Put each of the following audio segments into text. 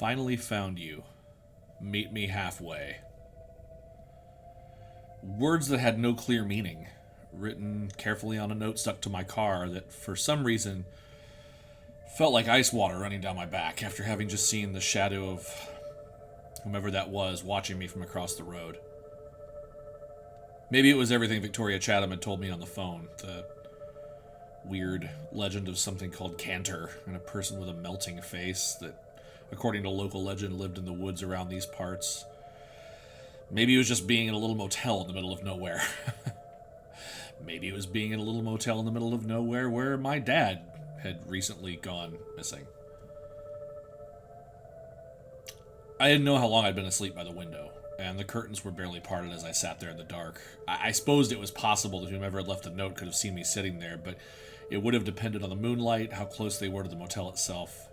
Finally found you. Meet me halfway. Words that had no clear meaning, written carefully on a note stuck to my car that, for some reason, felt like ice water running down my back after having just seen the shadow of whomever that was watching me from across the road. Maybe it was everything Victoria Chatham had told me on the phone, the weird legend of something called Cantor and a person with a melting face that, according to local legend, lived in the woods around these parts. Maybe it was just being in a little motel in the middle of nowhere. Maybe it was being in a little motel in the middle of nowhere where my dad had recently gone missing. I didn't know how long I'd been asleep by the window, and the curtains were barely parted as I sat there in the dark. I supposed it was possible that whomever had left the note could have seen me sitting there, but it would have depended on the moonlight, how close they were to the motel itself.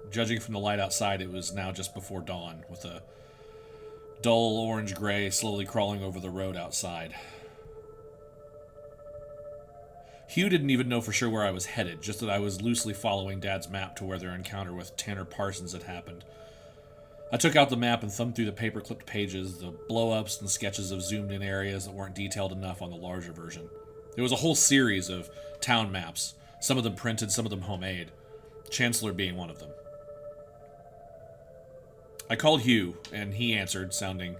Judging from the light outside, it was now just before dawn, with a dull orange-gray slowly crawling over the road outside. Hugh didn't even know for sure where I was headed, just that I was loosely following Dad's map to where their encounter with Tanner Parsons had happened. I took out the map and thumbed through the paper-clipped pages, the blow-ups and sketches of zoomed-in areas that weren't detailed enough on the larger version. There was a whole series of town maps, some of them printed, some of them homemade, Chancellor being one of them. I called Hugh, and he answered, sounding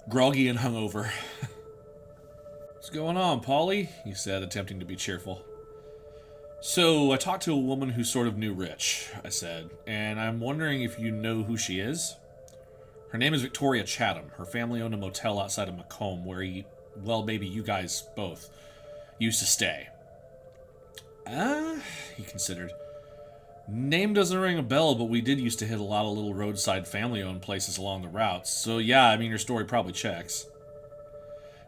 groggy and hungover. "What's going on, Paulie?" he said, attempting to be cheerful. "So, I talked to a woman who sort of knew Rich," I said, "and I'm wondering if you know who she is. Her name is Victoria Chatham. Her family owned a motel outside of Macomb where maybe you guys both used to stay." He considered. "Name doesn't ring a bell, but we did used to hit a lot of little roadside family-owned places along the routes. So yeah, I mean, your story probably checks."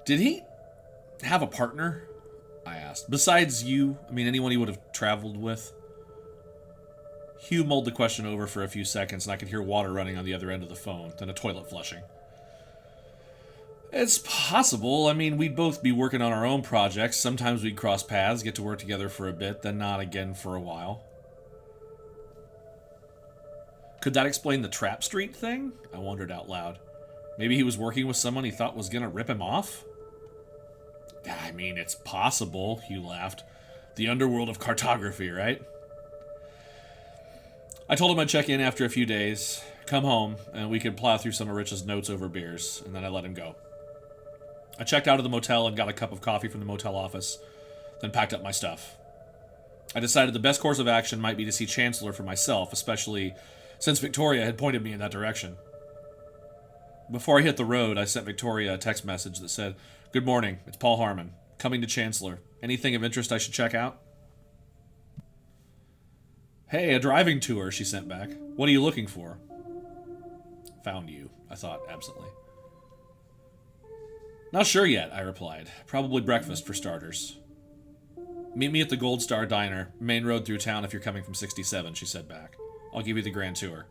"Did he have a partner?" I asked. "Besides you? I mean, anyone he would have traveled with?" Hugh mulled the question over for a few seconds, and I could hear water running on the other end of the phone, then a toilet flushing. "It's possible. I mean, we'd both be working on our own projects. Sometimes we'd cross paths, get to work together for a bit, then not again for a while." Could that explain the Trap Street thing? I wondered out loud. Maybe he was working with someone he thought was going to rip him off? "I mean, it's possible," Hugh laughed. "The underworld of cartography, right?" I told him I'd check in after a few days, come home, and we could plow through some of Rich's notes over beers, and then I let him go. I checked out of the motel and got a cup of coffee from the motel office, then packed up my stuff. I decided the best course of action might be to see Chancellor for myself, especially since Victoria had pointed me in that direction. Before I hit the road, I sent Victoria a text message that said, "Good morning, it's Paul Harmon. Coming to Chancellor. Anything of interest I should check out?" "Hey, a driving tour," she sent back. "What are you looking for?" "Found you," I thought absently. "Not sure yet," I replied. "Probably breakfast for starters." "Meet me at the Gold Star Diner, main road through town if you're coming from 67, she said back. "I'll give you the grand tour."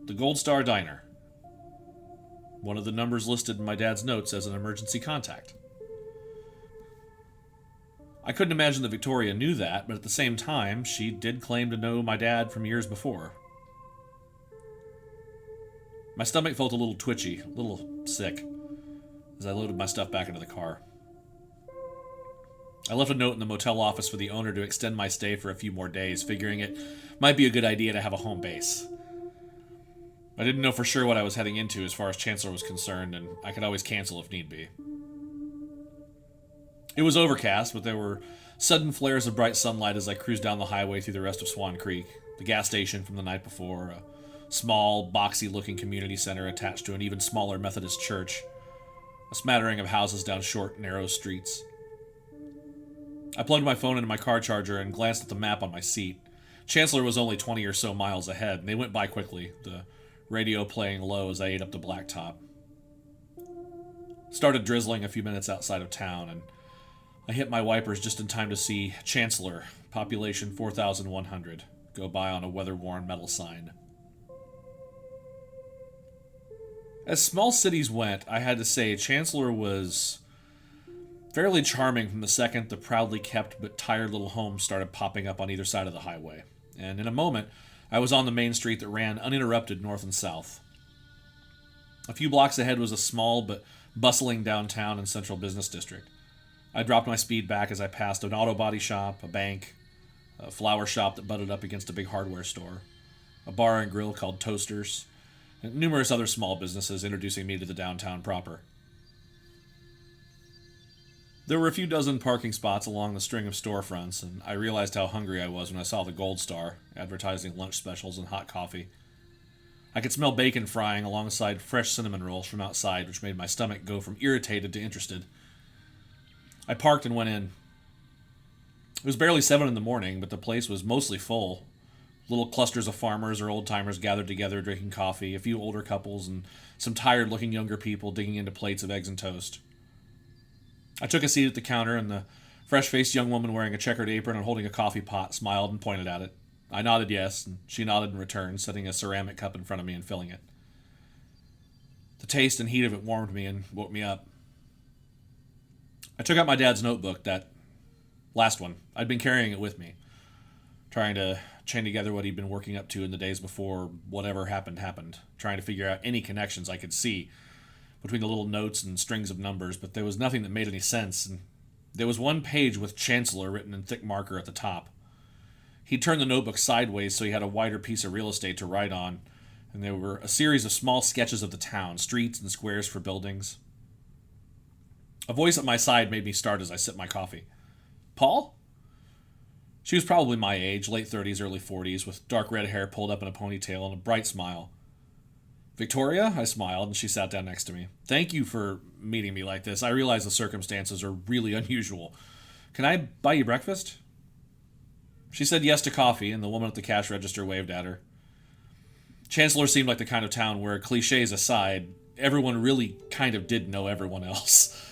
The Gold Star Diner. One of the numbers listed in my dad's notes as an emergency contact. I couldn't imagine that Victoria knew that, but at the same time, she did claim to know my dad from years before. My stomach felt a little twitchy, a little sick, as I loaded my stuff back into the car. I left a note in the motel office for the owner to extend my stay for a few more days, figuring it might be a good idea to have a home base. I didn't know for sure what I was heading into as far as Chancellor was concerned, and I could always cancel if need be. It was overcast, but there were sudden flares of bright sunlight as I cruised down the highway through the rest of Swan Creek, the gas station from the night before, a small, boxy-looking community center attached to an even smaller Methodist church, a smattering of houses down short, narrow streets. I plugged my phone into my car charger and glanced at the map on my seat. Chancellor was only 20 or so miles ahead, and they went by quickly, the radio playing low as I ate up the blacktop. Started drizzling a few minutes outside of town, and I hit my wipers just in time to see Chancellor, population 4,100, go by on a weather-worn metal sign. As small cities went, I had to say Chancellor was fairly charming from the second the proudly kept but tired little homes started popping up on either side of the highway. And in a moment, I was on the main street that ran uninterrupted north and south. A few blocks ahead was a small but bustling downtown and central business district. I dropped my speed back as I passed an auto body shop, a bank, a flower shop that butted up against a big hardware store, a bar and grill called Toasters, and numerous other small businesses introducing me to the downtown proper. There were a few dozen parking spots along the string of storefronts, and I realized how hungry I was when I saw the Gold Star, advertising lunch specials and hot coffee. I could smell bacon frying alongside fresh cinnamon rolls from outside, which made my stomach go from irritated to interested. I parked and went in. It was barely 7 in the morning, but the place was mostly full. Little clusters of farmers or old-timers gathered together drinking coffee, a few older couples, and some tired-looking younger people digging into plates of eggs and toast. I took a seat at the counter, and the fresh-faced young woman wearing a checkered apron and holding a coffee pot smiled and pointed at it. I nodded yes, and she nodded in return, setting a ceramic cup in front of me and filling it. The taste and heat of it warmed me and woke me up. I took out my dad's notebook, that last one. I'd been carrying it with me, trying to chain together what he'd been working up to in the days before whatever happened, trying to figure out any connections I could see between the little notes and strings of numbers, but there was nothing that made any sense, and there was one page with Chancellor written in thick marker at the top. He'd turned the notebook sideways so he had a wider piece of real estate to write on, and there were a series of small sketches of the town, streets and squares for buildings. A voice at my side made me start as I sipped my coffee. Paul? She was probably my age, late 30s, early 40s, with dark red hair pulled up in a ponytail and a bright smile. Victoria? I smiled, and she sat down next to me. Thank you for meeting me like this. I realize the circumstances are really unusual. Can I buy you breakfast? She said yes to coffee, and the woman at the cash register waved at her. Chancellor seemed like the kind of town where, cliches aside, everyone really kind of did know everyone else.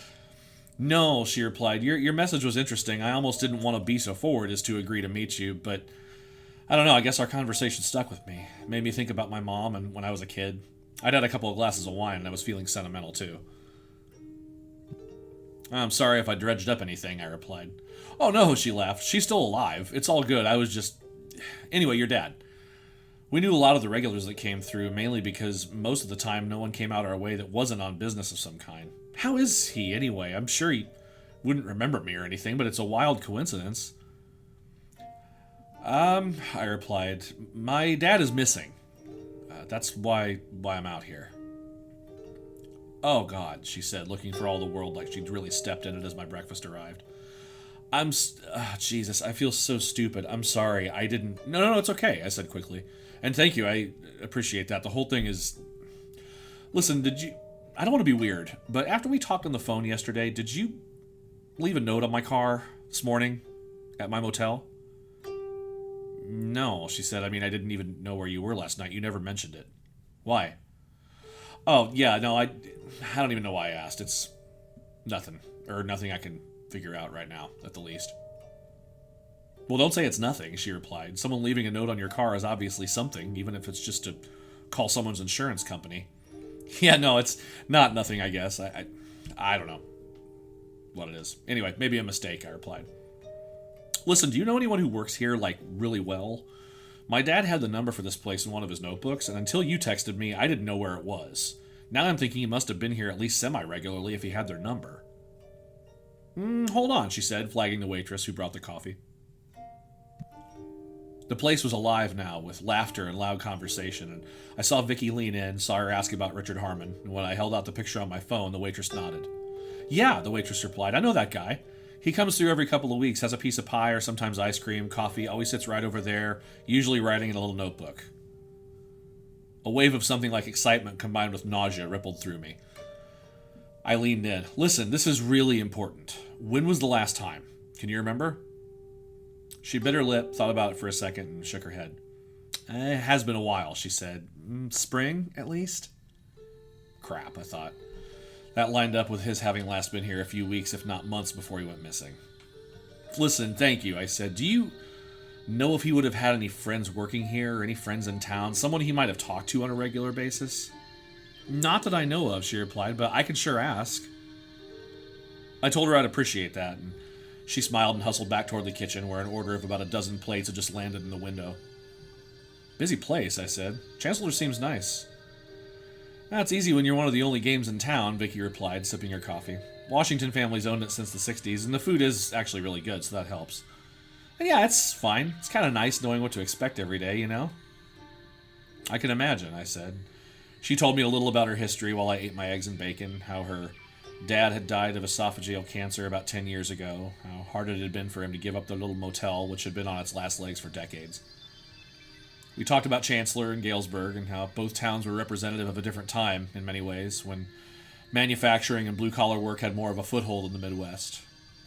No, she replied. Your message was interesting. I almost didn't want to be so forward as to agree to meet you, but I don't know, I guess our conversation stuck with me. It made me think about my mom and when I was a kid. I'd had a couple of glasses of wine and I was feeling sentimental too. I'm sorry if I dredged up anything, I replied. Oh no, she laughed. She's still alive. It's all good. I was just... Anyway, your dad. We knew a lot of the regulars that came through, mainly because most of the time no one came out our way that wasn't on business of some kind. How is he, anyway? I'm sure he wouldn't remember me or anything, but it's a wild coincidence. I replied, my dad is missing. That's why I'm out here. Oh, God, she said, looking for all the world like she'd really stepped in it as my breakfast arrived. Jesus, I feel so stupid. I'm sorry, I didn't... No, it's okay, I said quickly. And thank you, I appreciate that. The whole thing is... Listen, did you... I don't want to be weird, but after we talked on the phone yesterday, did you leave a note on my car this morning at my motel? No, she said. I mean, I didn't even know where you were last night. You never mentioned it. Why? Oh, yeah, no, I don't even know why I asked. It's nothing. Or nothing I can figure out right now, at the least. Well, don't say it's nothing, she replied. Someone leaving a note on your car is obviously something, even if it's just to call someone's insurance company. Yeah, no, it's not nothing, I guess. I don't know what it is. Anyway, maybe a mistake, I replied. Listen, do you know anyone who works here, like, really well? My dad had the number for this place in one of his notebooks, and until you texted me, I didn't know where it was. Now I'm thinking he must have been here at least semi-regularly if he had their number. Hold on, she said, flagging the waitress who brought the coffee. The place was alive now, with laughter and loud conversation, and I saw Vicky lean in, saw her ask about Richard Harmon, and when I held out the picture on my phone, the waitress nodded. Yeah, the waitress replied, I know that guy. He comes through every couple of weeks, has a piece of pie or sometimes ice cream, coffee, always sits right over there, usually writing in a little notebook. A wave of something like excitement combined with nausea rippled through me. I leaned in. Listen, this is really important. When was the last time? Can you remember? She bit her lip, thought about it for a second, and shook her head. It has been a while, she said. Spring, at least? Crap, I thought. That lined up with his having last been here a few weeks, if not months, before he went missing. Listen, thank you, I said. Do you know if he would have had any friends working here, or any friends in town? Someone he might have talked to on a regular basis? Not that I know of, she replied, but I could sure ask. I told her I'd appreciate that, and she smiled and hustled back toward the kitchen, where an order of about a dozen plates had just landed in the window. Busy place, I said. Chancellor seems nice. That's easy when you're one of the only games in town, Vicky replied, sipping her coffee. Washington family's owned it since the 60s, and the food is actually really good, so that helps. And yeah, it's fine. It's kind of nice knowing what to expect every day, you know? I can imagine, I said. She told me a little about her history while I ate my eggs and bacon, how her dad had died of esophageal cancer about 10 years ago, how hard it had been for him to give up the little motel, which had been on its last legs for decades. We talked about Chancellor and Galesburg and how both towns were representative of a different time in many ways, when manufacturing and blue-collar work had more of a foothold in the Midwest.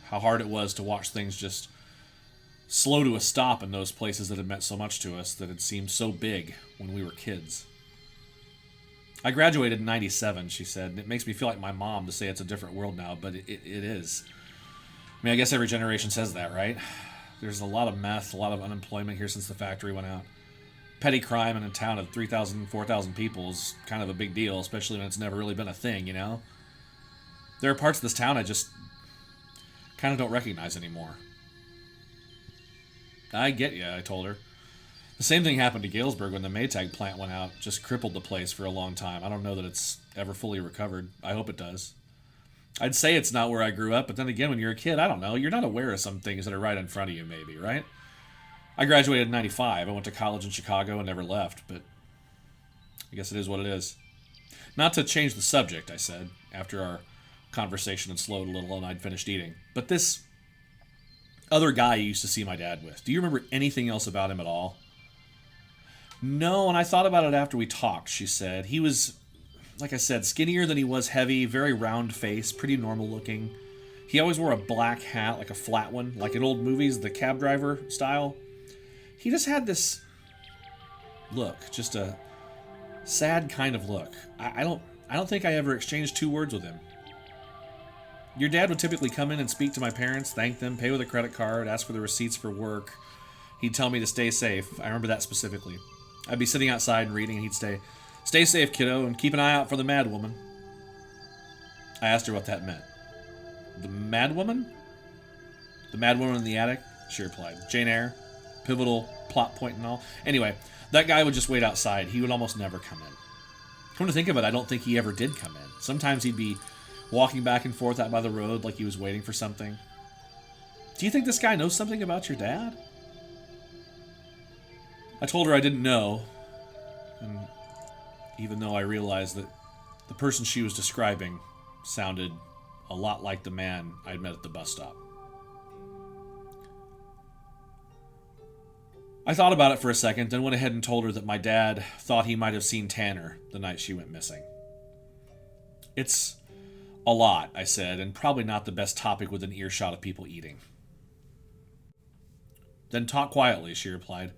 How hard it was to watch things just slow to a stop in those places that had meant so much to us, that had seemed so big when we were kids. I graduated in 97, she said, and it makes me feel like my mom to say it's a different world now, but it is. I mean, I guess every generation says that, right? There's a lot of meth, a lot of unemployment here since the factory went out. Petty crime in a town of 3,000, 4,000 people is kind of a big deal, especially when it's never really been a thing, you know? There are parts of this town I just kind of don't recognize anymore. I get you, I told her. The same thing happened to Galesburg when the Maytag plant went out, just crippled the place for a long time. I don't know that it's ever fully recovered. I hope it does. I'd say it's not where I grew up, but then again, when you're a kid, I don't know. You're not aware of some things that are right in front of you, maybe, right? I graduated in 95. I went to college in Chicago and never left, but I guess it is what it is. Not to change the subject, I said, after our conversation had slowed a little and I'd finished eating. But this other guy you used to see my dad with, do you remember anything else about him at all? No, and I thought about it after we talked, she said. He was, like I said, skinnier than he was heavy, very round face, pretty normal looking. He always wore a black hat, like a flat one, like in old movies, the cab driver style. He just had this look, just a sad kind of look. I don't think I ever exchanged 2 words with him. Your dad would typically come in and speak to my parents, thank them, pay with a credit card, ask for the receipts for work. He'd tell me to stay safe. I remember that specifically. I'd be sitting outside and reading, and he'd say, "Stay safe, kiddo, and keep an eye out for the mad woman." I asked her what that meant. The mad woman? The mad woman in the attic? She replied. Jane Eyre. Pivotal plot point and all. Anyway, that guy would just wait outside. He would almost never come in. Come to think of it, I don't think he ever did come in. Sometimes he'd be walking back and forth out by the road like he was waiting for something. Do you think this guy knows something about your dad? I told her I didn't know, and even though I realized that the person she was describing sounded a lot like the man I'd met at the bus stop. I thought about it for a second, then went ahead and told her that my dad thought he might have seen Tanner the night she went missing. It's a lot, I said, and probably not the best topic with an earshot of people eating. Then talk quietly, she replied.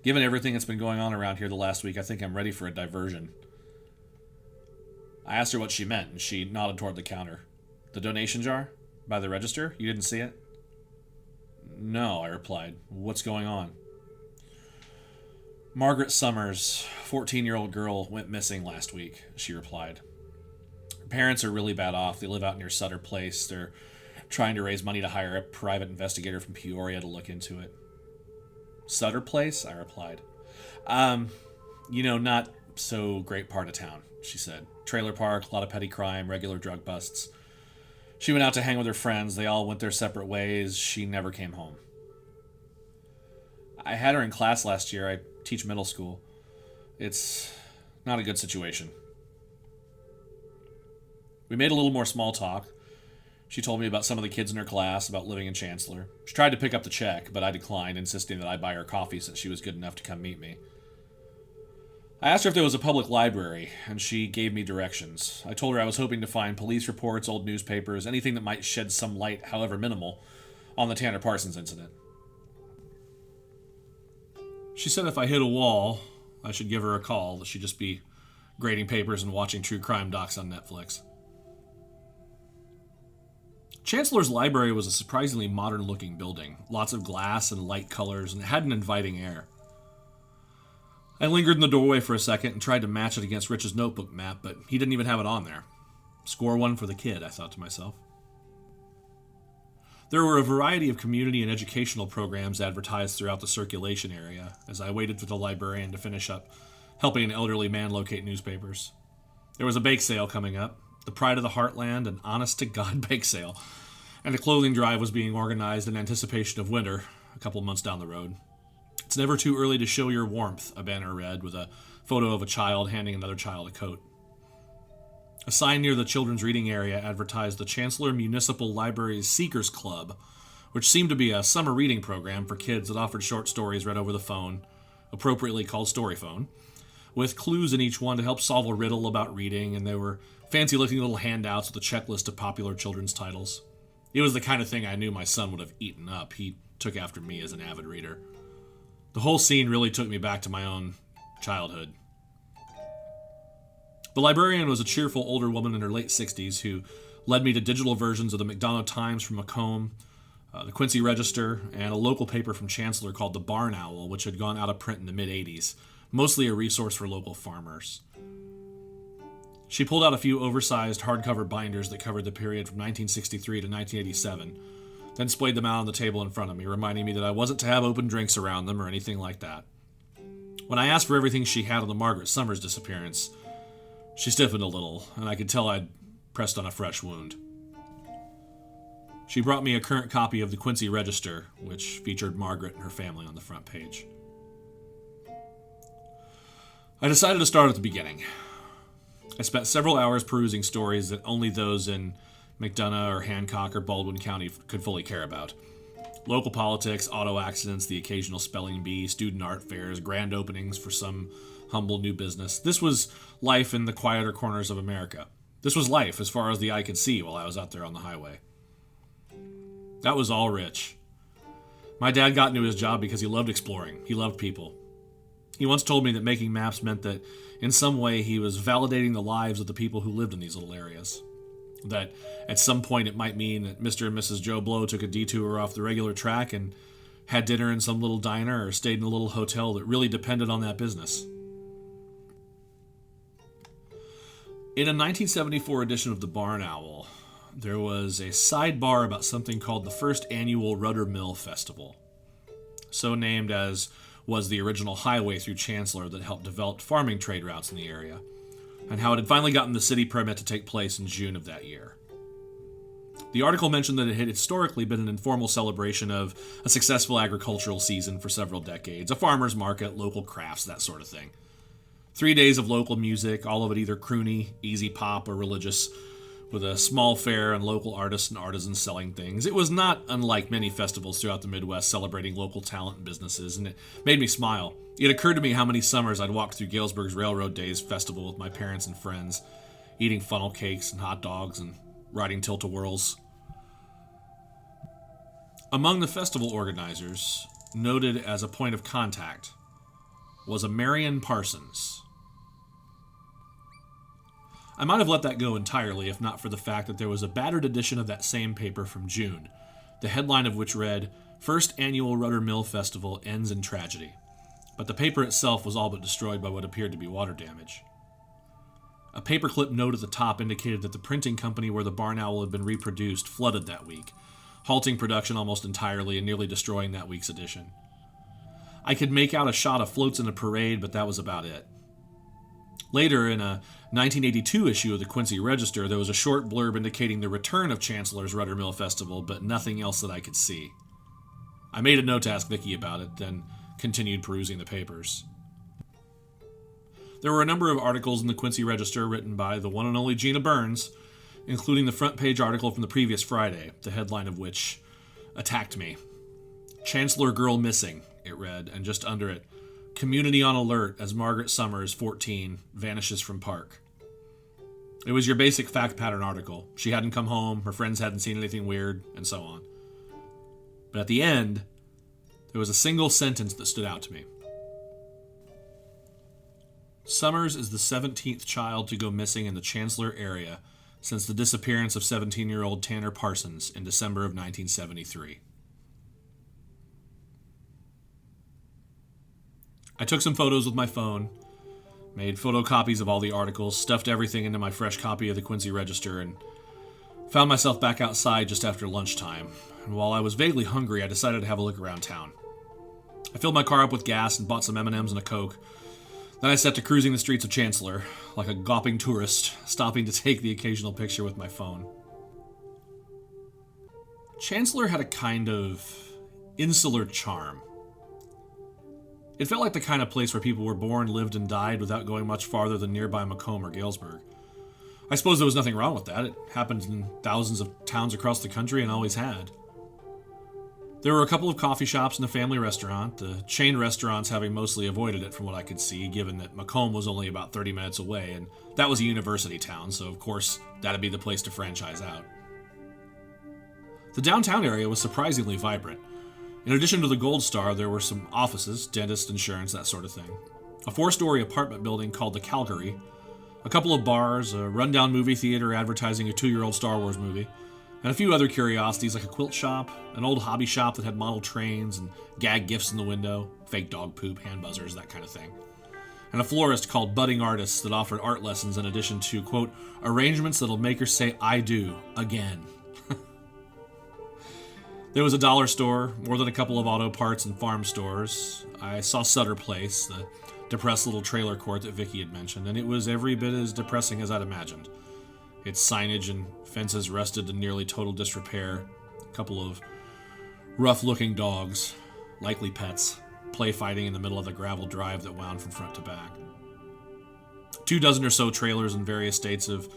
Given everything that's been going on around here the last week, I think I'm ready for a diversion. I asked her what she meant, and she nodded toward the counter. The donation jar? By the register? You didn't see it? No, I replied. What's going on? Margaret Summers, 14-year-old girl, went missing last week, she replied. Her parents are really bad off. They live out near Sutter Place. They're trying to raise money to hire a private investigator from Peoria to look into it. Sutter Place? I replied. Not so great part of town, she said. Trailer park, a lot of petty crime, regular drug busts. She went out to hang with her friends. They all went their separate ways. She never came home. I had her in class last year. I teach middle school. It's not a good situation. We made a little more small talk. She told me about some of the kids in her class, about living in Chancellor. She tried to pick up the check, but I declined, insisting that I buy her coffee since she was good enough to come meet me. I asked her if there was a public library, and she gave me directions. I told her I was hoping to find police reports, old newspapers, anything that might shed some light, however minimal, on the Tanner Parsons incident. She said if I hit a wall, I should give her a call, that she'd just be grading papers and watching true crime docs on Netflix. Chancellor's library was a surprisingly modern-looking building. Lots of glass and light colors, and it had an inviting air. I lingered in the doorway for a second and tried to match it against Rich's notebook map, but he didn't even have it on there. Score one for the kid, I thought to myself. There were a variety of community and educational programs advertised throughout the circulation area as I waited for the librarian to finish up helping an elderly man locate newspapers. There was a bake sale coming up, the pride of the heartland, an honest-to-God bake sale, and a clothing drive was being organized in anticipation of winter a couple months down the road. It's never too early to show your warmth, a banner read, with a photo of a child handing another child a coat. A sign near the children's reading area advertised the Chancellor Municipal Library's Seekers Club, which seemed to be a summer reading program for kids that offered short stories read over the phone, appropriately called Storyphone, with clues in each one to help solve a riddle about reading, and there were fancy-looking little handouts with a checklist of popular children's titles. It was the kind of thing I knew my son would have eaten up. He took after me as an avid reader. The whole scene really took me back to my own childhood. The librarian was a cheerful older woman in her late 60s who led me to digital versions of the McDonough Times from Macomb, the Quincy Register, and a local paper from Chancellor called the Barn Owl, which had gone out of print in the mid-'80s, mostly a resource for local farmers. She pulled out a few oversized hardcover binders that covered the period from 1963 to 1987, then splayed them out on the table in front of me, reminding me that I wasn't to have open drinks around them or anything like that. When I asked for everything she had on the Margaret Summers disappearance, she stiffened a little, and I could tell I'd pressed on a fresh wound. She brought me a current copy of the Quincy Register, which featured Margaret and her family on the front page. I decided to start at the beginning. I spent several hours perusing stories that only those in McDonough or Hancock or Baldwin County could fully care about. Local politics, auto accidents, the occasional spelling bee, student art fairs, grand openings for some humble new business. This was life in the quieter corners of America. This was life as far as the eye could see while I was out there on the highway. That was all rich. My dad got into his job because he loved exploring. He loved people. He once told me that making maps meant that in some way he was validating the lives of the people who lived in these little areas. That at some point it might mean that Mr. and Mrs. Joe Blow took a detour off the regular track and had dinner in some little diner or stayed in a little hotel that really depended on that business. In a 1974 edition of the Barn Owl, there was a sidebar about something called the first annual Rudder Mill Festival, so named as was the original highway through Chancellor that helped develop farming trade routes in the area, and how it had finally gotten the city permit to take place in June of that year. The article mentioned that it had historically been an informal celebration of a successful agricultural season for several decades, a farmer's market, local crafts, that sort of thing. 3 days of local music, all of it either croony, easy pop, or religious, with a small fair and local artists and artisans selling things. It was not unlike many festivals throughout the Midwest celebrating local talent and businesses, and it made me smile. It occurred to me how many summers I'd walked through Galesburg's Railroad Days festival with my parents and friends, eating funnel cakes and hot dogs and riding tilt-a-whirls. Among the festival organizers, noted as a point of contact, was a Marion Parsons. I might have let that go entirely if not for the fact that there was a battered edition of that same paper from June, the headline of which read, "First Annual Rudder Mill Festival Ends in Tragedy," but the paper itself was all but destroyed by what appeared to be water damage. A paperclip note at the top indicated that the printing company where the Barn Owl had been reproduced flooded that week, halting production almost entirely and nearly destroying that week's edition. I could make out a shot of floats in a parade, but that was about it. Later, in a 1982 issue of the Quincy Register, there was a short blurb indicating the return of Chancellor's Rudder Mill Festival, but nothing else that I could see. I made a note to ask Vicky about it, then continued perusing the papers. There were a number of articles in the Quincy Register written by the one and only Gina Burns, including the front page article from the previous Friday, the headline of which attacked me. "Chancellor Girl Missing," it read, and just under it, "Community on alert as Margaret Summers, 14, vanishes from park." It was your basic fact pattern article. She hadn't come home, her friends hadn't seen anything weird, and so on. But at the end, there was a single sentence that stood out to me. "Summers is the 17th child to go missing in the Chancellor area since the disappearance of 17-year-old Tanner Parsons in December of 1973. I took some photos with my phone, made photocopies of all the articles, stuffed everything into my fresh copy of the Quincy Register, and found myself back outside just after lunchtime, and while I was vaguely hungry, I decided to have a look around town. I filled my car up with gas and bought some M&Ms and a Coke. Then I set to cruising the streets of Chancellor, like a gawping tourist, stopping to take the occasional picture with my phone. Chancellor had a kind of insular charm. It felt like the kind of place where people were born, lived, and died without going much farther than nearby Macomb or Galesburg. I suppose there was nothing wrong with that. It happened in thousands of towns across the country and always had. There were a couple of coffee shops and a family restaurant, the chain restaurants having mostly avoided it from what I could see, given that Macomb was only about 30 minutes away, and that was a university town, so of course that'd be the place to franchise out. The downtown area was surprisingly vibrant. In addition to the Gold Star, there were some offices, dentist, insurance, that sort of thing. A 4-story apartment building called the Calgary, a couple of bars, a rundown movie theater advertising a 2-year-old Star Wars movie, and a few other curiosities like a quilt shop, an old hobby shop that had model trains and gag gifts in the window, fake dog poop, hand buzzers, that kind of thing. And a florist called Budding Artists that offered art lessons in addition to, quote, arrangements that'll make her say I do again. There was a dollar store, more than a couple of auto parts and farm stores. I saw Sutter Place, the depressed little trailer court that Vicky had mentioned, and it was every bit as depressing as I'd imagined. Its signage and fences rusted to nearly total disrepair. A couple of rough-looking dogs, likely pets, play fighting in the middle of the gravel drive that wound from front to back. 24 or so trailers in various states of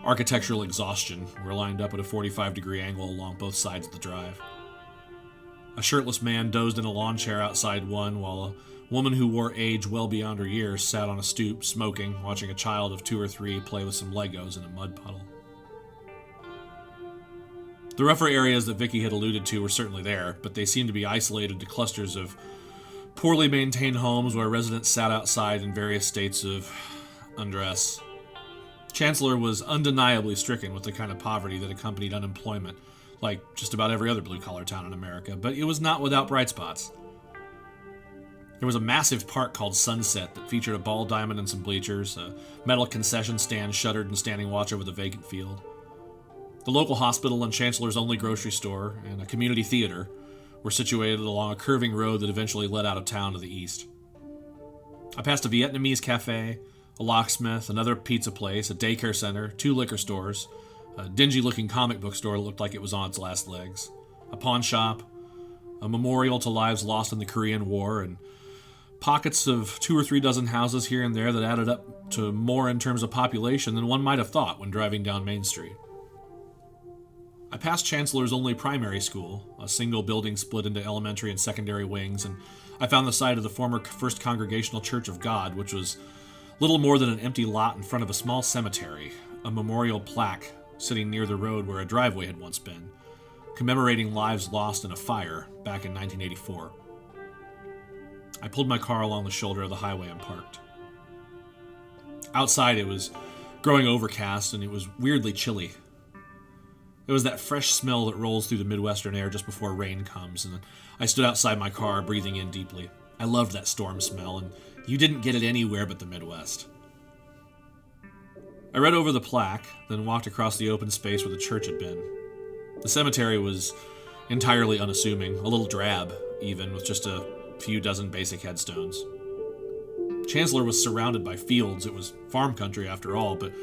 architectural exhaustion were lined up at a 45-degree angle along both sides of the drive. A shirtless man dozed in a lawn chair outside one, while a woman who wore age well beyond her years sat on a stoop, smoking, watching a child of 2 or 3 play with some Legos in a mud puddle. The rougher areas that Vicky had alluded to were certainly there, but they seemed to be isolated to clusters of poorly maintained homes where residents sat outside in various states of undress. Chancellor was undeniably stricken with the kind of poverty that accompanied unemployment, like just about every other blue-collar town in America, but it was not without bright spots. There was a massive park called Sunset that featured a ball diamond and some bleachers, a metal concession stand shuttered and standing watch over the vacant field. The local hospital and Chancellor's only grocery store and a community theater were situated along a curving road that eventually led out of town to the east. I passed a Vietnamese cafe, a locksmith, another pizza place, a daycare center, 2 liquor stores, a dingy-looking comic book store that looked like it was on its last legs, a pawn shop, a memorial to lives lost in the Korean War, and pockets of 2 or 3 dozen houses here and there that added up to more in terms of population than one might have thought when driving down Main Street. I passed Chancellor's only primary school, a single building split into elementary and secondary wings, and I found the site of the former First Congregational Church of God, which was little more than an empty lot in front of a small cemetery, a memorial plaque sitting near the road where a driveway had once been, commemorating lives lost in a fire back in 1984. I pulled my car along the shoulder of the highway and parked. Outside it was growing overcast and it was weirdly chilly. There was that fresh smell that rolls through the Midwestern air just before rain comes, and I stood outside my car, breathing in deeply. I loved that storm smell, and you didn't get it anywhere but the Midwest. I read over the plaque, then walked across the open space where the church had been. The cemetery was entirely unassuming, a little drab, even, with just a few dozen basic headstones. Chancellor was surrounded by fields. It was farm country after all, but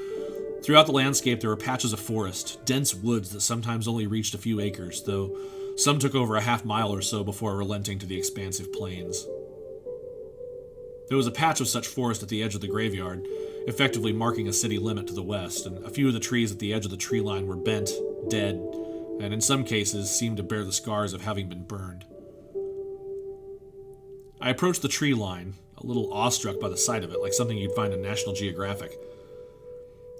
throughout the landscape there were patches of forest, dense woods that sometimes only reached a few acres, though some took over a half-mile or so before relenting to the expansive plains. There was a patch of such forest at the edge of the graveyard, effectively marking a city limit to the west, and a few of the trees at the edge of the tree line were bent, dead, and in some cases seemed to bear the scars of having been burned. I approached the tree line, a little awestruck by the sight of it, like something you'd find in National Geographic.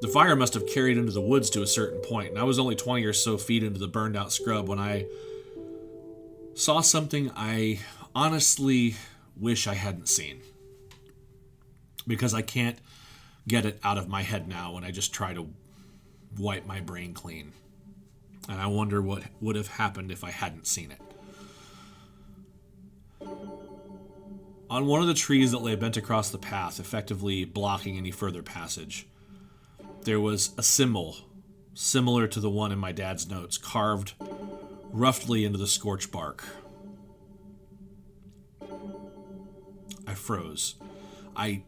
The fire must have carried into the woods to a certain point, and I was only 20 or so feet into the burned-out scrub when I saw something I honestly wish I hadn't seen. Because I can't get it out of my head now when I just try to wipe my brain clean. And I wonder what would have happened if I hadn't seen it. On one of the trees that lay bent across the path, effectively blocking any further passage, there was a symbol similar to the one in my dad's notes, carved roughly into the scorched bark. I froze. I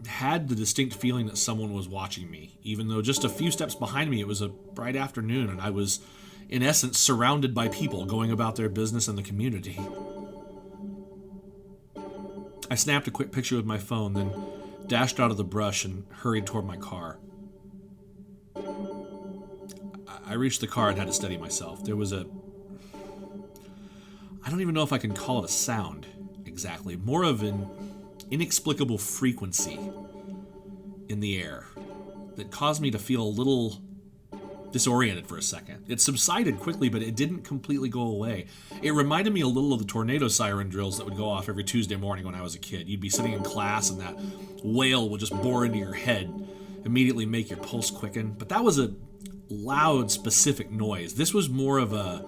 had the distinct feeling that someone was watching me, even though just a few steps behind me it was a bright afternoon and I was, in essence, surrounded by people going about their business in the community. I snapped a quick picture with my phone, then dashed out of the brush and hurried toward my car. I reached the car and had to steady myself. There was I don't even know if I can call it a sound, exactly. More of an inexplicable frequency in the air that caused me to feel a little disoriented for a second. It subsided quickly, but it didn't completely go away. It reminded me a little of the tornado siren drills that would go off every Tuesday morning when I was a kid. You'd be sitting in class and that wail would just bore into your head, immediately make your pulse quicken. But that was a loud, specific noise. This was more of a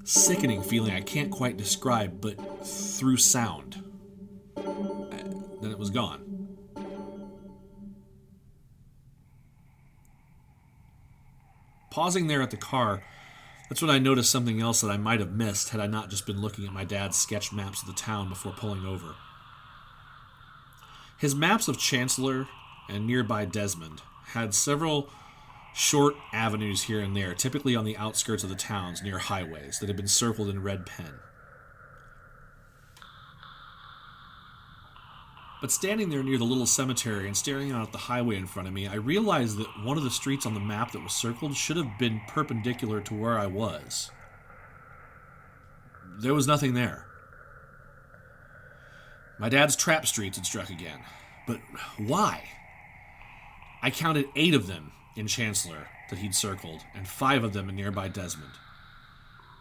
sickening feeling I can't quite describe, but through sound. Then it was gone. Pausing there at the car, that's when I noticed something else that I might have missed had I not just been looking at my dad's sketch maps of the town before pulling over. His maps of Chancellor and nearby Desmond had several short avenues here and there, typically on the outskirts of the towns near highways, that had been circled in red pen. But standing there near the little cemetery and staring out at the highway in front of me, I realized that one of the streets on the map that was circled should have been perpendicular to where I was. There was nothing there. My dad's trap streets had struck again. But why? I counted 8 of them in Chancellor that he'd circled, and 5 of them in nearby Desmond.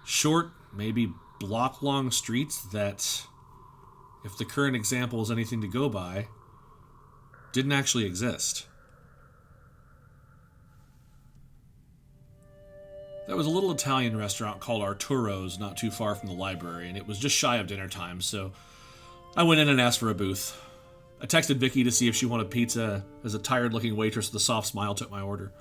Short, maybe block-long streets that, if the current example is anything to go by, didn't actually exist. There was a little Italian restaurant called Arturo's not too far from the library, and it was just shy of dinner time, so I went in and asked for a booth. I texted Vicky to see if she wanted pizza, as a tired-looking waitress with a soft smile took my order.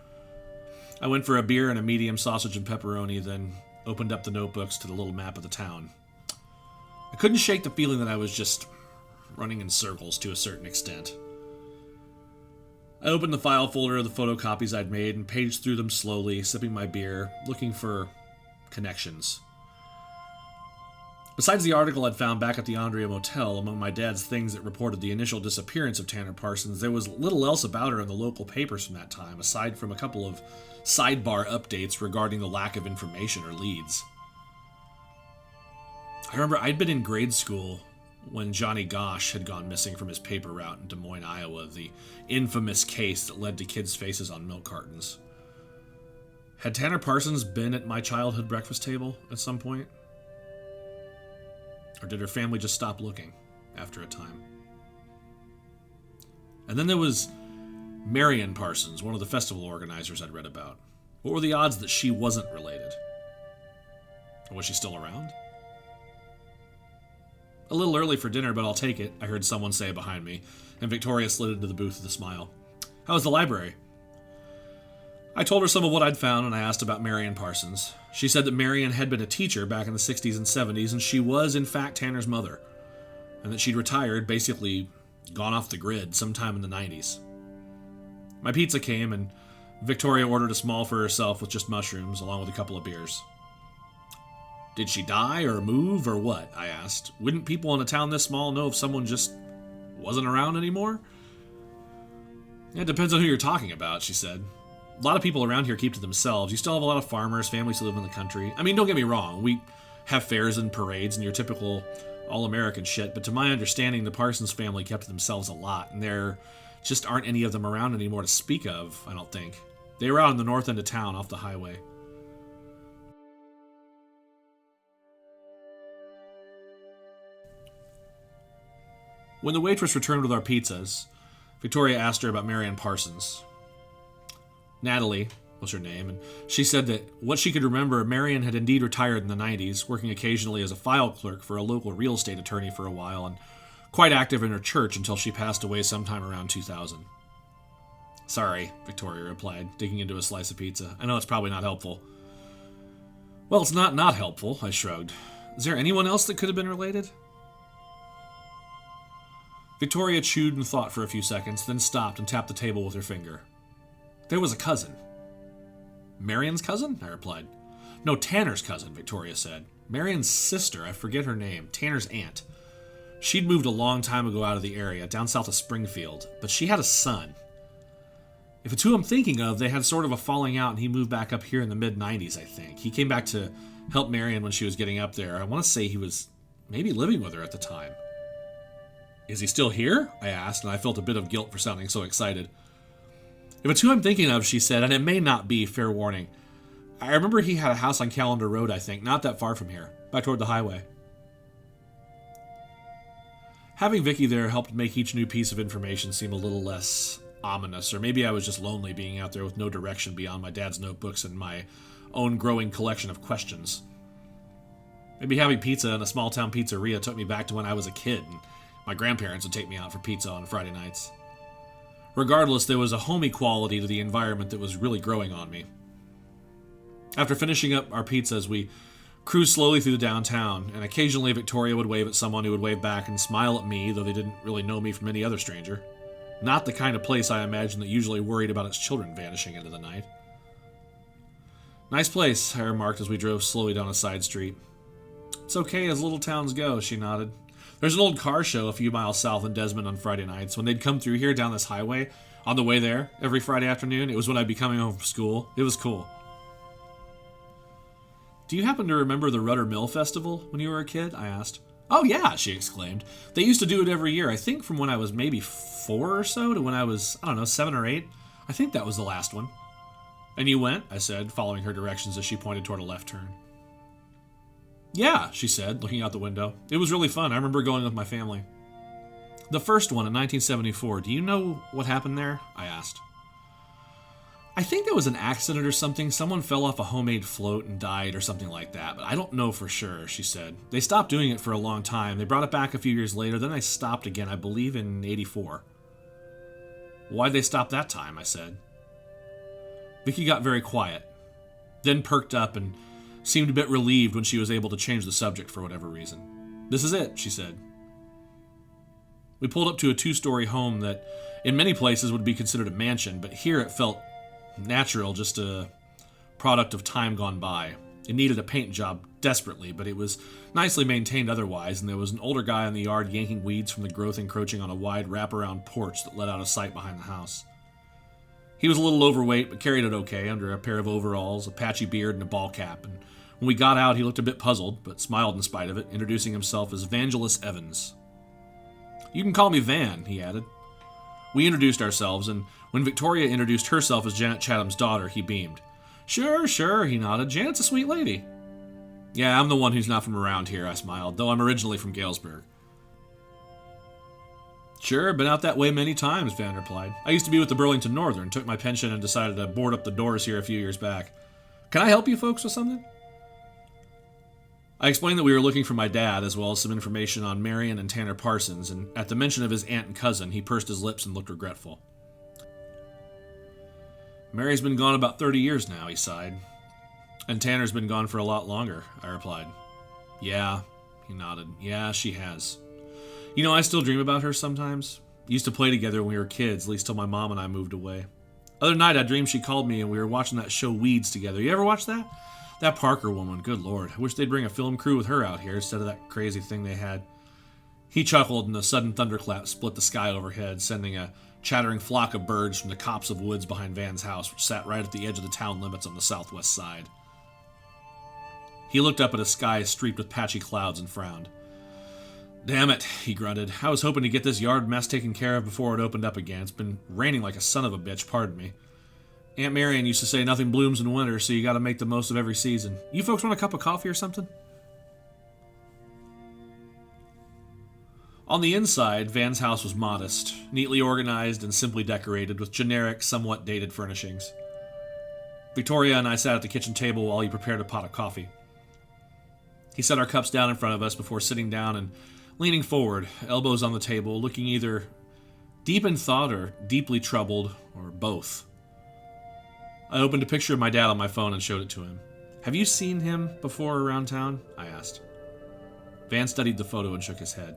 I went for a beer and a medium sausage and pepperoni, then opened up the notebooks to the little map of the town. I couldn't shake the feeling that I was just running in circles to a certain extent. I opened the file folder of the photocopies I'd made and paged through them slowly, sipping my beer, looking for connections. Besides the article I'd found back at the Andrea Motel, among my dad's things that reported the initial disappearance of Tanner Parsons, there was little else about her in the local papers from that time, aside from a couple of sidebar updates regarding the lack of information or leads. I remember I'd been in grade school when Johnny Gosh had gone missing from his paper route in Des Moines, Iowa, the infamous case that led to kids' faces on milk cartons. Had Tanner Parsons been at my childhood breakfast table at some point? Or did her family just stop looking after a time? And then there was Marion Parsons, one of the festival organizers I'd read about. What were the odds that she wasn't related? Or was she still around? A little early for dinner, but I'll take it, I heard someone say behind me, and Victoria slid into the booth with a smile. How was the library? I told her some of what I'd found, and I asked about Marion Parsons. She said that Marion had been a teacher back in the 60s and 70s, and she was, in fact, Tanner's mother, and that she'd retired, basically gone off the grid, sometime in the 90s. My pizza came, and Victoria ordered a small for herself with just mushrooms, along with a couple of beers. Did she die, or move, or what? I asked. Wouldn't people in a town this small know if someone just wasn't around anymore? It depends on who you're talking about, she said. A lot of people around here keep to themselves. You still have a lot of farmers, families who live in the country. I mean, don't get me wrong. We have fairs and parades and your typical all-American shit, but to my understanding, the Parsons family kept to themselves a lot, and there just aren't any of them around anymore to speak of, I don't think. They were out in the north end of town off the highway. When the waitress returned with our pizzas, Victoria asked her about Marion Parsons. Natalie was her name, and she said that what she could remember, Marion had indeed retired in the 90s, working occasionally as a file clerk for a local real estate attorney for a while, and quite active in her church until she passed away sometime around 2000. Sorry, Victoria replied, digging into a slice of pizza. I know it's probably not helpful. Well, it's not helpful, I shrugged. Is there anyone else that could have been related? Victoria chewed and thought for a few seconds, then stopped and tapped the table with her finger. There was a cousin. Marion's cousin? I replied. No, Tanner's cousin, Victoria said. Marion's sister, I forget her name, Tanner's aunt. She'd moved a long time ago out of the area, down south of Springfield, but she had a son. If it's who I'm thinking of, they had sort of a falling out and he moved back up here in the mid-90s, I think. He came back to help Marion when she was getting up there. I want to say he was maybe living with her at the time. Is he still here? I asked, and I felt a bit of guilt for sounding so excited. If it's who I'm thinking of, she said, and it may not be, fair warning. I remember he had a house on Callender Road, I think, not that far from here, back toward the highway. Having Vicky there helped make each new piece of information seem a little less ominous, or maybe I was just lonely being out there with no direction beyond my dad's notebooks and my own growing collection of questions. Maybe having pizza in a small-town pizzeria took me back to when I was a kid, and my grandparents would take me out for pizza on Friday nights. Regardless, there was a homey quality to the environment that was really growing on me. After finishing up our pizzas, we cruised slowly through the downtown, and occasionally Victoria would wave at someone who would wave back and smile at me, though they didn't really know me from any other stranger. Not the kind of place I imagine that usually worried about its children vanishing into the night. Nice place, I remarked as we drove slowly down a side street. It's okay as little towns go, she nodded. There's an old car show a few miles south in Desmond on Friday nights. When they'd come through here down this highway, on the way there, every Friday afternoon, it was when I'd be coming home from school. It was cool. Do you happen to remember the Rudder Mill Festival when you were a kid? I asked. Oh yeah, she exclaimed. They used to do it every year, I think from when I was maybe 4 or so to when I was, 7 or 8. I think that was the last one. And you went? I said, following her directions as she pointed toward a left turn. Yeah, she said, looking out the window. It was really fun. I remember going with my family. The first one in 1974, do you know what happened there? I asked. I think there was an accident or something. Someone fell off a homemade float and died or something like that, but I don't know for sure, she said. They stopped doing it for a long time. They brought it back a few years later, then they stopped again, I believe in 84. Why'd they stop that time? I said. Vicky got very quiet, then perked up and seemed a bit relieved when she was able to change the subject for whatever reason. This is it, she said. We pulled up to a 2-story home that in many places would be considered a mansion, but here it felt natural, just a product of time gone by. It needed a paint job desperately, but it was nicely maintained otherwise, and there was an older guy in the yard yanking weeds from the growth encroaching on a wide wraparound porch that led out of sight behind the house. He was a little overweight, but carried it okay under a pair of overalls, a patchy beard, and a ball cap, and when we got out, he looked a bit puzzled, but smiled in spite of it, introducing himself as Vangelis Evans. You can call me Van, he added. We introduced ourselves, and when Victoria introduced herself as Janet Chatham's daughter, he beamed. Sure, he nodded. Janet's a sweet lady. Yeah, I'm the one who's not from around here, I smiled, though I'm originally from Galesburg. Sure, been out that way many times, Van replied. I used to be with the Burlington Northern, took my pension and decided to board up the doors here a few years back. Can I help you folks with something? I explained that we were looking for my dad, as well as some information on Marion and Tanner Parsons, and at the mention of his aunt and cousin, he pursed his lips and looked regretful. Mary's been gone about 30 years now, he sighed. And Tanner's been gone for a lot longer, I replied. Yeah, he nodded. Yeah, she has. You know, I still dream about her sometimes. Used to play together when we were kids, at least till my mom and I moved away. Other night, I dreamed she called me and we were watching that show Weeds together. You ever watch that? That Parker woman, good lord. I wish they'd bring a film crew with her out here instead of that crazy thing they had. He chuckled and a sudden thunderclap split the sky overhead, sending a chattering flock of birds from the copse of woods behind Van's house, which sat right at the edge of the town limits on the southwest side. He looked up at a sky streaked with patchy clouds and frowned. Damn it, he grunted. I was hoping to get this yard mess taken care of before it opened up again. It's been raining like a son of a bitch, pardon me. Aunt Marion used to say nothing blooms in winter, so you gotta make the most of every season. You folks want a cup of coffee or something? On the inside, Van's house was modest, neatly organized and simply decorated with generic, somewhat dated furnishings. Victoria and I sat at the kitchen table while he prepared a pot of coffee. He set our cups down in front of us before sitting down and leaning forward, elbows on the table, looking either deep in thought or deeply troubled, or both. I opened a picture of my dad on my phone and showed it to him. Have you seen him before around town? I asked. Van studied the photo and shook his head.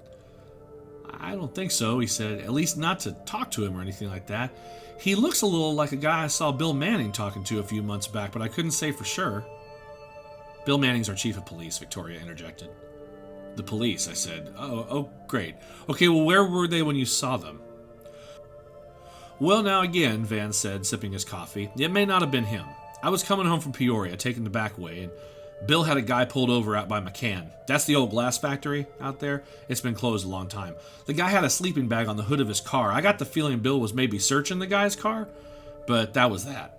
I don't think so, he said. At least not to talk to him or anything like that. He looks a little like a guy I saw Bill Manning talking to a few months back, but I couldn't say for sure. Bill Manning's our chief of police, Victoria interjected. The police, I said. Oh, great. Okay, well, where were they when you saw them? Well, now again, Van said, sipping his coffee, it may not have been him. I was coming home from Peoria, taking the back way, and Bill had a guy pulled over out by McCann. That's the old glass factory out there. It's been closed a long time. The guy had a sleeping bag on the hood of his car. I got the feeling Bill was maybe searching the guy's car, but that was that.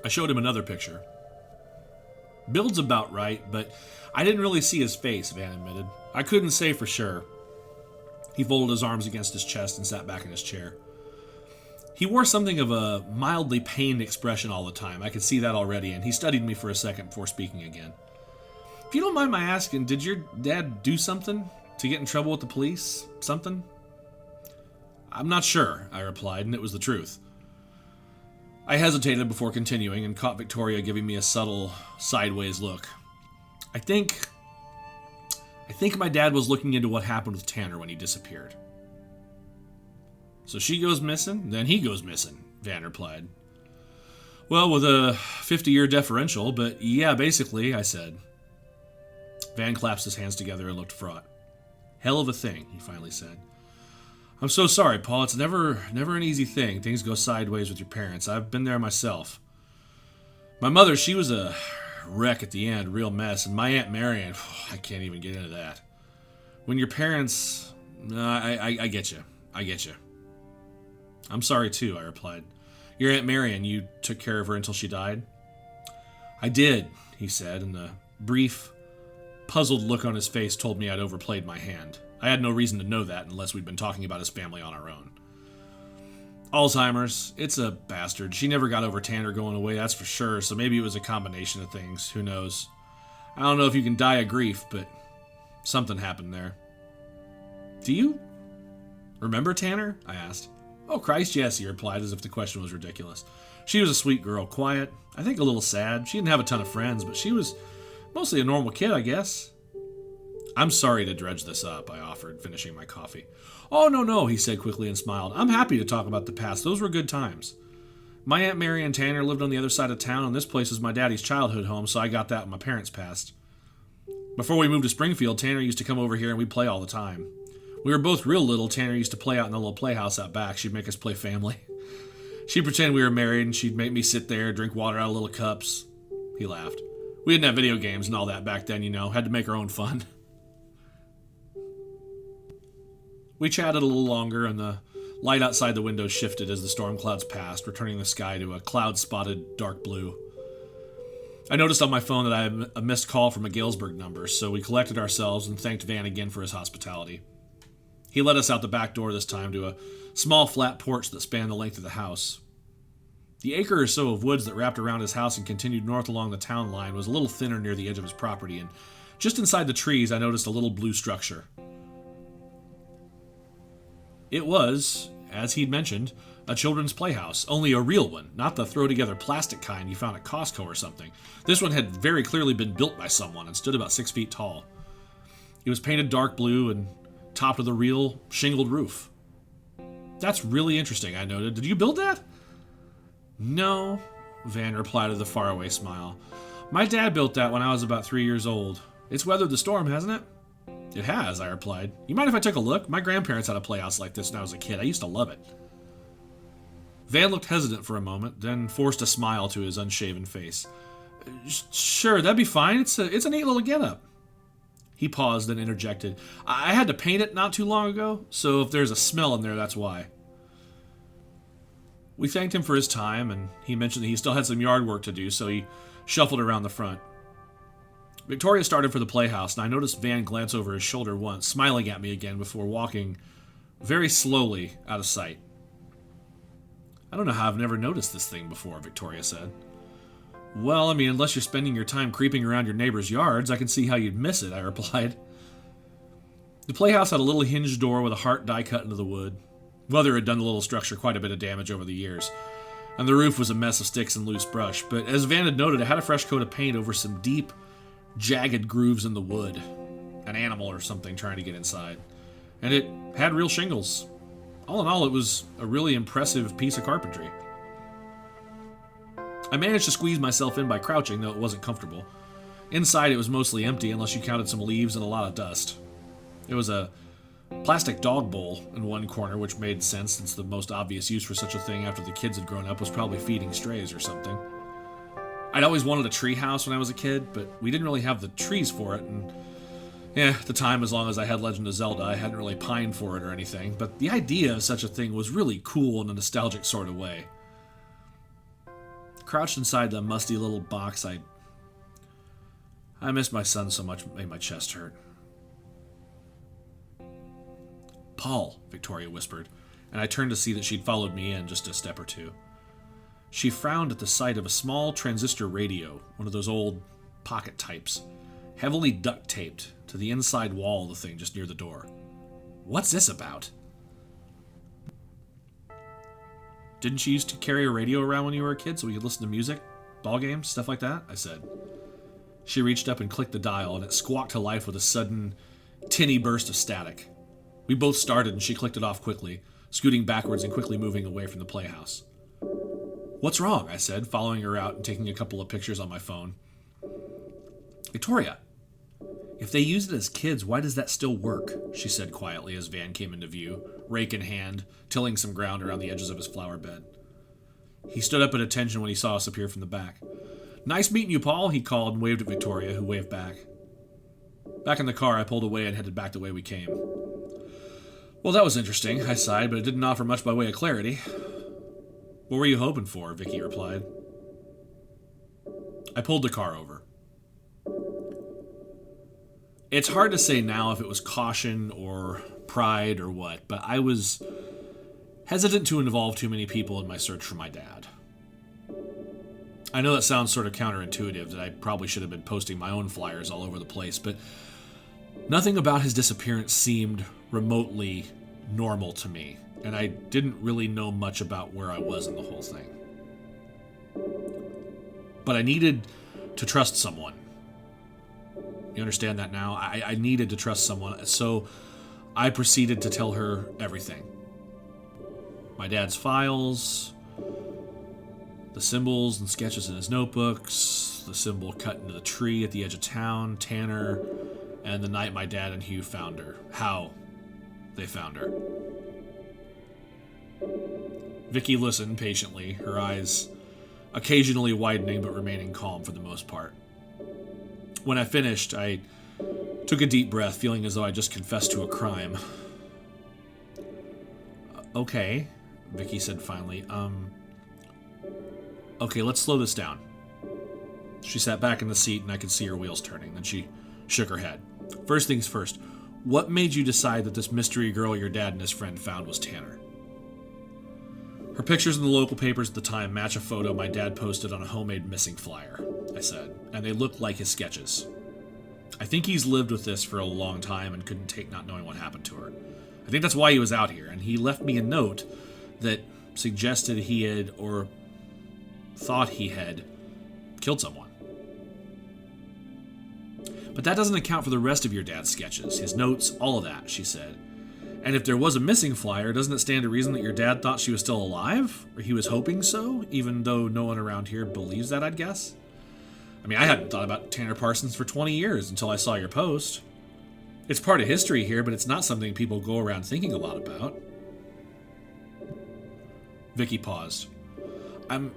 I showed him another picture. Bill's about right, but I didn't really see his face, Van admitted. I couldn't say for sure. He folded his arms against his chest and sat back in his chair. He wore something of a mildly pained expression all the time. I could see that already, and he studied me for a second before speaking again. If you don't mind my asking, did your dad do something to get in trouble with the police? Something? I'm not sure, I replied, and it was the truth. I hesitated before continuing and caught Victoria giving me a subtle, sideways look. I think my dad was looking into what happened with Tanner when he disappeared. So she goes missing, then he goes missing, Van replied. Well, with a 50-year differential, but yeah, basically, I said. Van clasped his hands together and looked fraught. Hell of a thing, he finally said. I'm so sorry, Paul. It's never an easy thing. Things go sideways with your parents. I've been there myself. My mother, she was a wreck at the end, real mess, and my Aunt Marion, I can't even get into that. When your parents... I get you. I get you. I'm sorry too, I replied. Your Aunt Marion, you took care of her until she died? I did, he said, and the brief, puzzled look on his face told me I'd overplayed my hand. I had no reason to know that unless we'd been talking about his family on our own. Alzheimer's, it's a bastard. She never got over Tanner going away, that's for sure, so maybe it was a combination of things. Who knows? I don't know if you can die of grief, but something happened there. Do you remember Tanner? I asked. Oh, Christ, yes, he replied, as if the question was ridiculous. She was a sweet girl, quiet, I think a little sad. She didn't have a ton of friends, but she was mostly a normal kid, I guess. I'm sorry to dredge this up, I offered, finishing my coffee. Oh, no, he said quickly and smiled. I'm happy to talk about the past. Those were good times. My Aunt Mary and Tanner lived on the other side of town, and this place was my daddy's childhood home, so I got that when my parents passed. Before we moved to Springfield, Tanner used to come over here and we'd play all the time. We were both real little. Tanner used to play out in the little playhouse out back. She'd make us play family. She'd pretend we were married, and she'd make me sit there, drink water out of little cups. He laughed. We didn't have video games and all that back then, had to make our own fun. We chatted a little longer, and the light outside the window shifted as the storm clouds passed, returning the sky to a cloud-spotted dark blue. I noticed on my phone that I had a missed call from a Galesburg number, so we collected ourselves and thanked Van again for his hospitality. He led us out the back door this time to a small flat porch that spanned the length of the house. The acre or so of woods that wrapped around his house and continued north along the town line was a little thinner near the edge of his property, and just inside the trees I noticed a little blue structure. It was, as he'd mentioned, a children's playhouse, only a real one, not the throw-together plastic kind you found at Costco or something. This one had very clearly been built by someone and stood about 6 feet tall. It was painted dark blue and topped with a real shingled roof. That's really interesting, I noted. Did you build that? No, Van replied with a faraway smile. My dad built that when I was about 3 years old. It's weathered the storm, hasn't it? It has, I replied. You mind if I take a look? My grandparents had a playhouse like this when I was a kid. I used to love it. Van looked hesitant for a moment, then forced a smile to his unshaven face. Sure, that'd be fine. It's a neat little get-up. He paused, then interjected. I had to paint it not too long ago, so if there's a smell in there, that's why. We thanked him for his time, and he mentioned that he still had some yard work to do, so he shuffled around the front. Victoria started for the playhouse, and I noticed Van glance over his shoulder once, smiling at me again before walking very slowly out of sight. I don't know how I've never noticed this thing before, Victoria said. Well, unless you're spending your time creeping around your neighbors' yards, I can see how you'd miss it, I replied. The playhouse had a little hinged door with a heart die cut into the wood. Weather had done the little structure quite a bit of damage over the years. and the roof was a mess of sticks and loose brush, but as Van had noted, it had a fresh coat of paint over some deep, jagged grooves in the wood. An animal or something trying to get inside. And it had real shingles. All in all, it was a really impressive piece of carpentry. I managed to squeeze myself in by crouching, though it wasn't comfortable. Inside, it was mostly empty, unless you counted some leaves and a lot of dust. There was a plastic dog bowl in one corner, which made sense since the most obvious use for such a thing after the kids had grown up was probably feeding strays or something. I'd always wanted a tree house when I was a kid, but we didn't really have the trees for it, and at the time, as long as I had Legend of Zelda, I hadn't really pined for it or anything, but the idea of such a thing was really cool in a nostalgic sort of way. Crouched inside the musty little box, I missed my son so much it made my chest hurt. "Paul," Victoria whispered, and I turned to see that she'd followed me in just a step or two. She frowned at the sight of a small transistor radio, one of those old pocket types, heavily duct-taped to the inside wall of the thing just near the door. "What's this about?" "Didn't you used to carry a radio around when you were a kid so we could listen to music, ball games, stuff like that?" I said. She reached up and clicked the dial, and it squawked to life with a sudden, tinny burst of static. We both started, and she clicked it off quickly, scooting backwards and quickly moving away from the playhouse. "What's wrong?" I said, following her out and taking a couple of pictures on my phone. "Victoria, if they used it as kids, why does that still work?" she said quietly as Van came into view, rake in hand, tilling some ground around the edges of his flower bed. He stood up at attention when he saw us appear from the back. "Nice meeting you, Paul," he called and waved at Victoria, who waved back. Back in the car, I pulled away and headed back the way we came. "Well, that was interesting," I sighed, but it didn't offer much by way of clarity. "What were you hoping for?" Vicky replied. I pulled the car over. It's hard to say now if it was caution or pride or what, but I was hesitant to involve too many people in my search for my dad. I know that sounds sort of counterintuitive, that I probably should have been posting my own flyers all over the place, but nothing about his disappearance seemed remotely normal to me, and I didn't really know much about where I was in the whole thing. But I needed to trust someone. You understand that now? I needed to trust someone, so I proceeded to tell her everything. My dad's files, the symbols and sketches in his notebooks, the symbol cut into the tree at the edge of town, Tanner, and the night my dad and Hugh found her. How they found her. Vicky listened patiently, her eyes occasionally widening but remaining calm for the most part. When I finished, I took a deep breath, feeling as though I just confessed to a crime. "Okay," Vicky said finally. Okay, let's slow this down." She sat back in the seat and I could see her wheels turning. Then she shook her head. "First things first, what made you decide that this mystery girl your dad and his friend found was Tanner?" "Her pictures in the local papers at the time match a photo my dad posted on a homemade missing flyer," I said, "and they look like his sketches. I think he's lived with this for a long time and couldn't take not knowing what happened to her. I think that's why he was out here, and he left me a note that suggested he had, or thought he had, killed someone. But that doesn't account for the rest of your dad's sketches, his notes, all of that," she said. "And if there was a missing flyer, doesn't it stand to reason that your dad thought she was still alive? Or he was hoping so, even though no one around here believes that, I'd guess? I mean, I hadn't thought about Tanner Parsons for 20 years until I saw your post. It's part of history here, but it's not something people go around thinking a lot about." Vicky paused. "I'm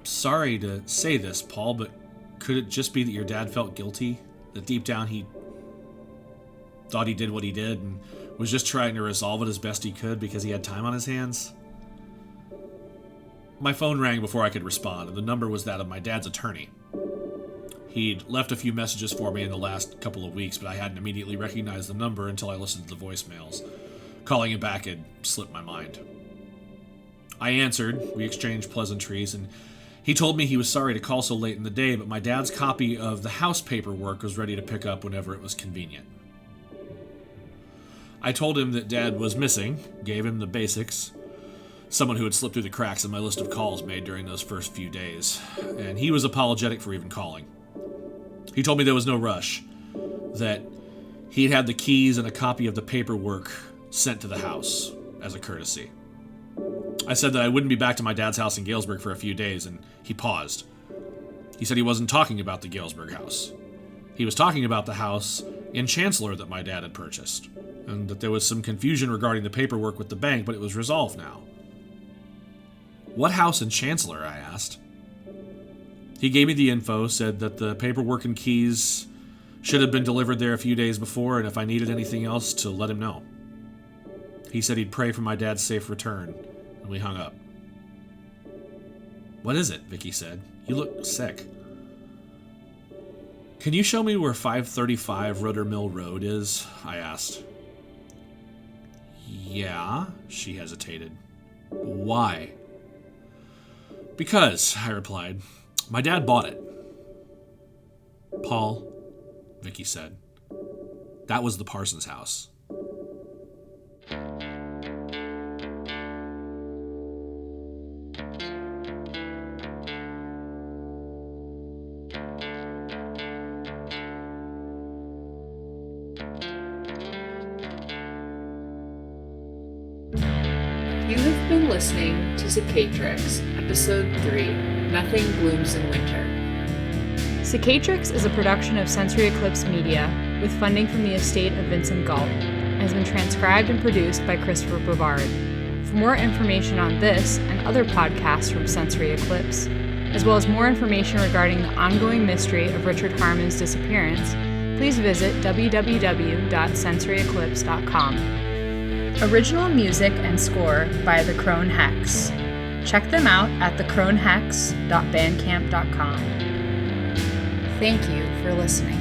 sorry to say this, Paul, but could it just be that your dad felt guilty? That deep down he thought he did what he did and was just trying to resolve it as best he could because he had time on his hands?" My phone rang before I could respond, and the number was that of my dad's attorney. He'd left a few messages for me in the last couple of weeks, but I hadn't immediately recognized the number until I listened to the voicemails. Calling him back had slipped my mind. I answered, we exchanged pleasantries, and he told me he was sorry to call so late in the day, but my dad's copy of the house paperwork was ready to pick up whenever it was convenient. I told him that Dad was missing, gave him the basics, someone who had slipped through the cracks in my list of calls made during those first few days, and he was apologetic for even calling. He told me there was no rush, that he'd had the keys and a copy of the paperwork sent to the house as a courtesy. I said that I wouldn't be back to my dad's house in Galesburg for a few days, and he paused. He said he wasn't talking about the Galesburg house. He was talking about the house in Chancellor that my dad had purchased, and that there was some confusion regarding the paperwork with the bank, but it was resolved now. What house in Chancellor? I asked. He gave me the info, said that the paperwork and keys should have been delivered there a few days before, and if I needed anything else, to let him know. He said he'd pray for my dad's safe return, and we hung up. What is it? Vicky said. You look sick. Can you show me where 535 Rudder Mill Road is? I asked. Yeah, she hesitated. Why? Because, I replied, my dad bought it. Paul, Vicky said, that was the Parsons house. You have been listening to Cicatrix, Episode 3, Nothing Blooms in Winter. Cicatrix is a production of Sensory Eclipse Media, with funding from the estate of Vincent Galt, and has been transcribed and produced by Christopher Bevard. For more information on this and other podcasts from Sensory Eclipse, as well as more information regarding the ongoing mystery of Richard Harmon's disappearance, please visit www.sensoryeclipse.com. Original music and score by the Crone Hex. Check them out at thecronehex.bandcamp.com. Thank you for listening.